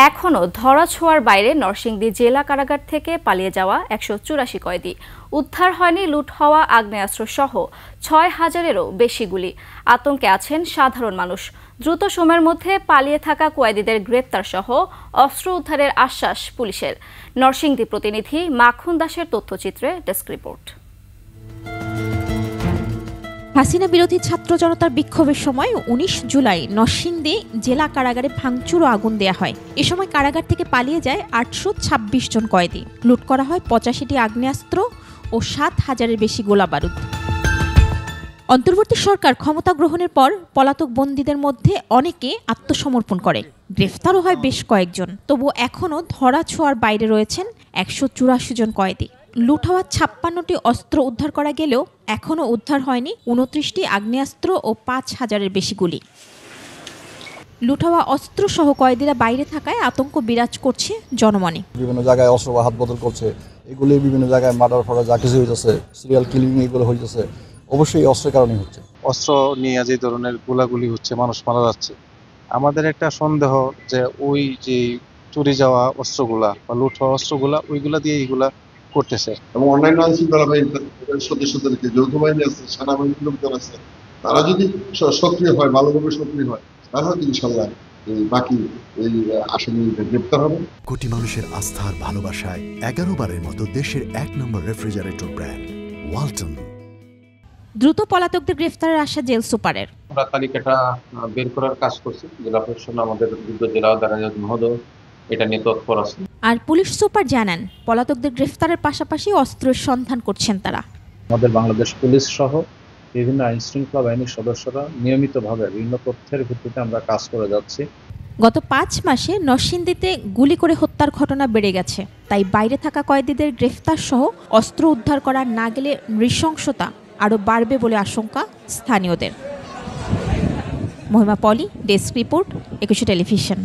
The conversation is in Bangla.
এখনও ধরাছোঁয়ার বাইরে নরসিংদী জেলা কারাগার থেকে পালিয়ে যাওয়া ১৮৪ কয়েদি। উদ্ধার হয়নি লুট হওয়া আগ্নেয়াস্ত্র সহ ৬,০০০-এরও বেশি গুলি। আতঙ্কে আছেন সাধারণ মানুষ। দ্রুত সময়ের মধ্যে পালিয়ে থাকা কয়েদিদের গ্রেপ্তার সহ অস্ত্র উদ্ধারের আশ্বাস পুলিশের। নরসিংদী প্রতিনিধি মাখন দাসের তথ্যচিত্রে ডেস্ক রিপোর্ট। হাসিনা বিরোধী ছাত্র জনতার বিক্ষোভের সময় ১৯ জুলাই নরসিংদী জেলা কারাগারে ভাঙচুর ও আগুন দেয়া হয়। এ সময় কারাগার থেকে পালিয়ে যায় ৮২৬ জন কয়েদি। লুট করা হয় ৮৫টি আগ্নেয়াস্ত্র ও ৭,০০০-এর বেশি গোলাবারুদ। অন্তর্বর্তী সরকার ক্ষমতা গ্রহণের পর পলাতক বন্দীদের মধ্যে অনেকে আত্মসমর্পণ করে। গ্রেফতারও হয় বেশ কয়েকজন। তবু এখনও ধরাছোঁয়ার বাইরে রয়েছেন ১৮৪ জন কয়েদি। লুট হওয়া ৫৬টি অস্ত্র উদ্ধার করা গেলেও এখনও উদ্ধার হয়নি ২৯টি আগ্নেয়াস্ত্র ও ৫,০০০-এর বেশি গুলি। লুট হওয়া অস্ত্র সহ কয়েদিরা বাইরে থাকায় আতঙ্ক বিরাজ করছে জনমনে। বিভিন্ন জায়গায় অস্ত্র হাত বদল করছে, এগুলি বিভিন্ন জায়গায় মার্ডার ফার্ডার যা কিছু হইতেছে, সিরিয়াল কিলিং এগুলো হইতেছে, অবশ্যই অস্ত্রের কারণে হচ্ছে। অস্ত্র নিয়ে যে ধরনের গোলাগুলি হচ্ছে, মানুষ মারা যাচ্ছে। আমাদের একটা সন্দেহ যে ওই যে চুরি যাওয়া অস্ত্রগুলা বা লুট হওয়া অস্ত্রগুলা ওইগুলা দিয়ে এইগুলা করতেছে। এবং অন্যান্য আইনশৃঙ্খলা বাহিনীর সদস্যদেরকে যৌথ বাহিনী আছে, সেনাবাহিনীর লোকজন আছে, তারা যদি সক্রিয় হয়, ভালোভাবে সক্রিয় হয়, তাহলে ইনশাল্লাহ বাকি এই আসামিদের গ্রেপ্তার হবে। কোটি মানুষের আস্থার ভালোবাসায় 11 বারের মতো দেশের ১ নম্বর রেফ্রিজারেটর ব্র্যান্ড ওয়ালটন। দ্রুত পলাতকদের গ্রেফতারের আশা জেল সুপারের। আমরা তালিকাটা বের করার কাজ করছি। জেলা প্রশাসন আমাদের যুদ্ধ জেলা দায়রা মহোদয় এটা নিয়ে তৎপর আছে। আর পুলিশ সুপার জানান, পলাতকদের গ্রেফতারের পাশাপাশি অস্ত্রের সন্ধান করছেন তারা। আমাদের বাংলাদেশ পুলিশ সহ বিভিন্ন আইন শৃঙ্খলা বাহিনীর সদস্যরা নিয়মিতভাবে বিভিন্ন তথ্যের ভিত্তিতে আমরা কাজ করে যাচ্ছি। গত ৫ মাসে নরসিংদীতে গুলি করে হত্যার ঘটনা বেড়ে গেছে। তাই বাইরে থাকা কয়েদিদের গ্রেফতার সহ অস্ত্র উদ্ধার করা না গেলে নৃশংসতা আরও বাড়বে বলে আশঙ্কা স্থানীয়দের। মহিমা পলি, ডেস্ক রিপোর্ট, ২১ টেলিভিশন।